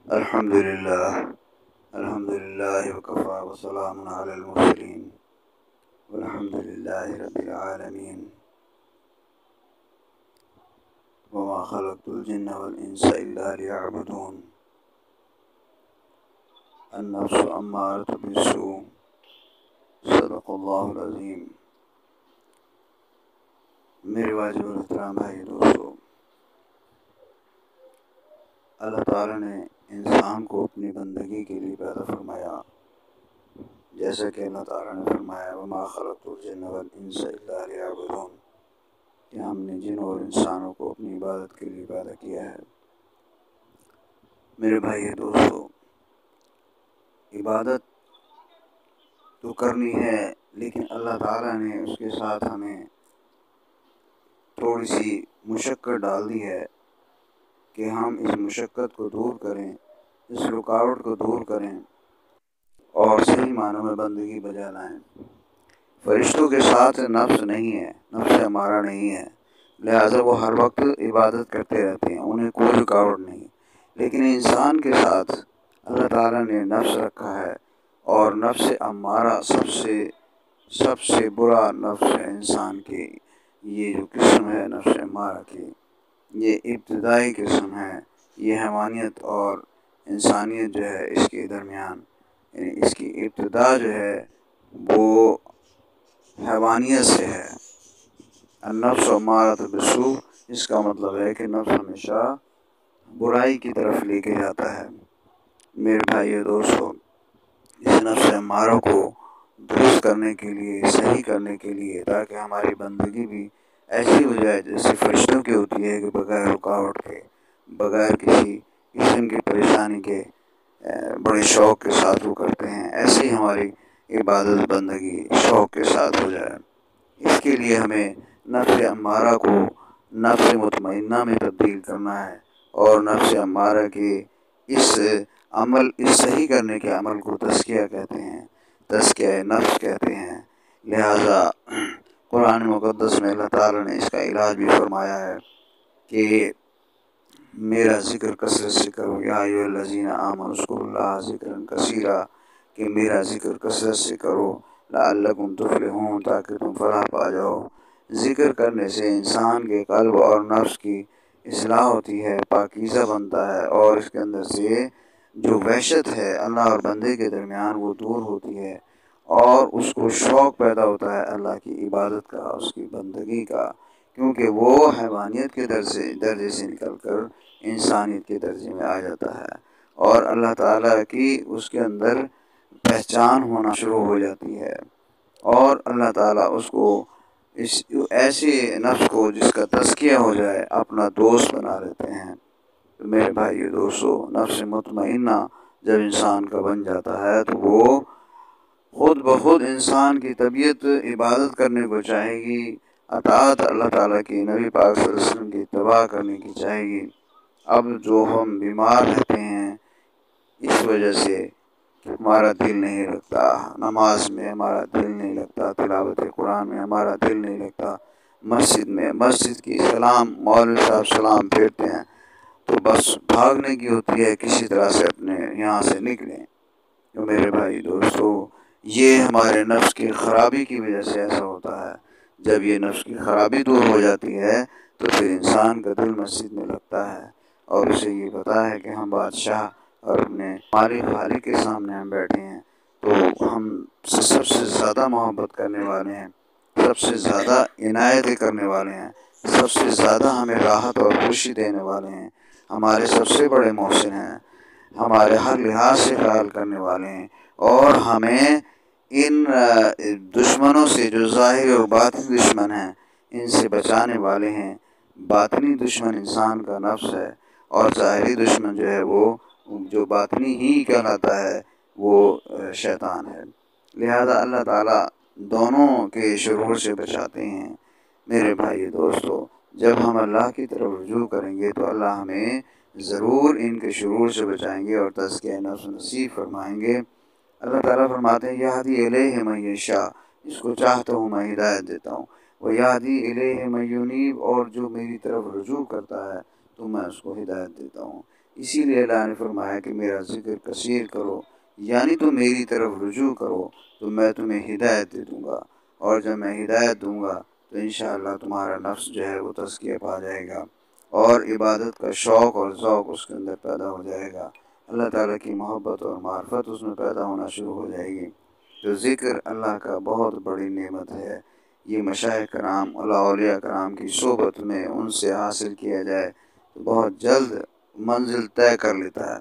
الحمد للہ وکفا وسلام علی المرسلین والحمد للہ رب العالمین وما خلقت الجن والانس الا لیعبدون النفس امارۃ بالسوء صدق اللہ العظیم۔ میرے واجب الاحترام بھائی دوستو، اللہ تعالیٰ نے انسان کو اپنی بندگی کے لیے پیدا فرمایا، جیسا کہ اللہ تعالیٰ نے فرمایا وما خلقت الجن والانس الا لیعبدون، کہ ہم نے جن اور انسانوں کو اپنی عبادت کے لیے پیدا کیا ہے۔ میرے بھائی دوستو، عبادت تو کرنی ہے، لیکن اللہ تعالیٰ نے اس کے ساتھ ہمیں تھوڑی سی مشقت ڈال دی ہے کہ ہم اس مشقت کو دور کریں، اس رکاوٹ کو دور کریں اور صحیح معنوں میں بندگی بجا لائیں۔ فرشتوں کے ساتھ نفس نہیں ہے، نفس ہمارا نہیں ہے، لہٰذا وہ ہر وقت عبادت کرتے رہتے ہیں، انہیں کوئی رکاوٹ نہیں۔ لیکن انسان کے ساتھ اللہ تعالیٰ نے نفس رکھا ہے، اور نفس امارہ سب سے برا نفس ہے انسان کی۔ یہ جو قسم ہے نفس امارہ کی، یہ ابتدائی قسم ہے، یہ حیوانیت اور انسانیت جو ہے اس کے درمیان، یعنی اس کی ابتدا جو ہے وہ حیوانیت سے ہے۔ النفس امارۃ بالسوء، اس کا مطلب ہے کہ نفس ہمیشہ برائی کی طرف لے کے جاتا ہے۔ میرے بھائی دوستو، اس نفس امارہ کو درست کرنے کے لیے، صحیح کرنے کے لیے، تاکہ ہماری بندگی بھی ایسی ہو جائے جیسے فرشتوں کی ہوتی ہے، کہ بغیر رکاوٹ کے، بغیر کسی قسم کی پریشانی کے بڑے شوق کے ساتھ وہ کرتے ہیں، ایسے ہی ہماری عبادت بندگی شوق کے ساتھ ہو جائے۔ اس کے لیے ہمیں نفس امارہ کو نفس مطمئنہ میں تبدیل کرنا ہے، اور نفس امارہ کے اس صحیح کرنے کے عمل کو تزکیہ کہتے ہیں، تزکیہ نفس کہتے ہیں۔ لہٰذا قرآن مقدس میں اللہ تعالیٰ نے اس کا علاج بھی فرمایا ہے کہ میرا ذکر کثرت سے کرو، یا ایھا الذین آمنوا اذکروا اللہ ذکرا کثیرا، کہ میرا ذکر کثرت سے کرو لعلکم تفلحون، تاکہ تم فلاح پا جاؤ۔ ذکر کرنے سے انسان کے قلب اور نفس کی اصلاح ہوتی ہے، پاکیزہ بنتا ہے، اور اس کے اندر سے جو وحشت ہے اللہ اور بندے کے درمیان وہ دور ہوتی ہے، اور اس کو شوق پیدا ہوتا ہے اللہ کی عبادت کا، اس کی بندگی کا، کیونکہ وہ حیوانیت کے درجے سے نکل کر انسانیت کے درجے میں آ جاتا ہے، اور اللہ تعالیٰ کی اس کے اندر پہچان ہونا شروع ہو جاتی ہے، اور اللہ تعالیٰ اس کو اس ایسے نفس کو جس کا تزکیہ ہو جائے اپنا دوست بنا لیتے ہیں۔ تو میرے بھائی دوستو، نفس مطمئنہ جب انسان کا بن جاتا ہے تو وہ خود بخود انسان کی طبیعت عبادت کرنے کو چاہے گی، اطاعت اللہ تعالیٰ کی، نبی پاک صلی اللہ علیہ وسلم کی اتباع کرنے کی چاہے گی۔ اب جو ہم بیمار رہتے ہیں اس وجہ سے کہ ہمارا دل نہیں لگتا نماز میں، ہمارا دل نہیں لگتا تلاوت قرآن میں، ہمارا دل نہیں لگتا مسجد کی سلام، مولوی صاحب سلام پھیرتے ہیں تو بس بھاگنے کی ہوتی ہے، کسی طرح سے اپنے یہاں سے نکلیں۔ تو میرے بھائی دوستو، یہ ہمارے نفس کی خرابی کی وجہ سے ایسا ہوتا ہے۔ جب یہ نفس کی خرابی دور ہو جاتی ہے تو پھر انسان کا دل مسجد میں لگتا ہے، اور اسے یہ پتا ہے کہ ہم بادشاہ اور اپنے خالق کے سامنے ہم بیٹھے ہیں، تو ہم سب سے زیادہ محبت کرنے والے ہیں، سب سے زیادہ عنایتیں کرنے والے ہیں، سب سے زیادہ ہمیں راحت اور خوشی دینے والے ہیں، ہمارے سب سے بڑے محسن ہیں، ہمارے ہر لحاظ سے خیال کرنے والے ہیں، اور ہمیں ان دشمنوں سے جو ظاہری اور باطنی دشمن ہیں ان سے بچانے والے ہیں۔ باطنی دشمن انسان کا نفس ہے، اور ظاہری دشمن جو ہے وہ جو باطنی ہی کہلاتا ہے وہ شیطان ہے۔ لہذا اللہ تعالیٰ دونوں کے شرور سے بچاتے ہیں۔ میرے بھائی دوستو، جب ہم اللہ کی طرف رجوع کریں گے تو اللہ ہمیں ضرور ان کے شرور سے بچائیں گے اور تزکیہ نفس نصیب فرمائیں گے۔ اللہ تعالیٰ فرماتے ہیں یہدی الیہ من یشاء، جس کو چاہتا ہوں میں ہدایت دیتا ہوں، ویہدی الیہ من ینیب، اور جو میری طرف رجوع کرتا ہے تو میں اس کو ہدایت دیتا ہوں۔ اسی لیے اللہ نے فرمایا کہ میرا ذکر کثیر کرو، یعنی تم میری طرف رجوع کرو تو میں تمہیں ہدایت دے دوں گا، اور جب میں ہدایت دوں گا تو انشاءاللہ تمہارا نفس جو ہے وہ تزکیہ پا جائے گا، اور عبادت کا شوق اور ذوق اس کے اندر پیدا ہو جائے گا، اللہ تعالیٰ کی محبت اور معرفت اس میں پیدا ہونا شروع ہو جائے گی۔ تو ذکر اللہ کا بہت بڑی نعمت ہے، یہ مشائخ کرام اولیاء کرام کی صحبت میں ان سے حاصل کیا جائے تو بہت جلد منزل طے کر لیتا ہے۔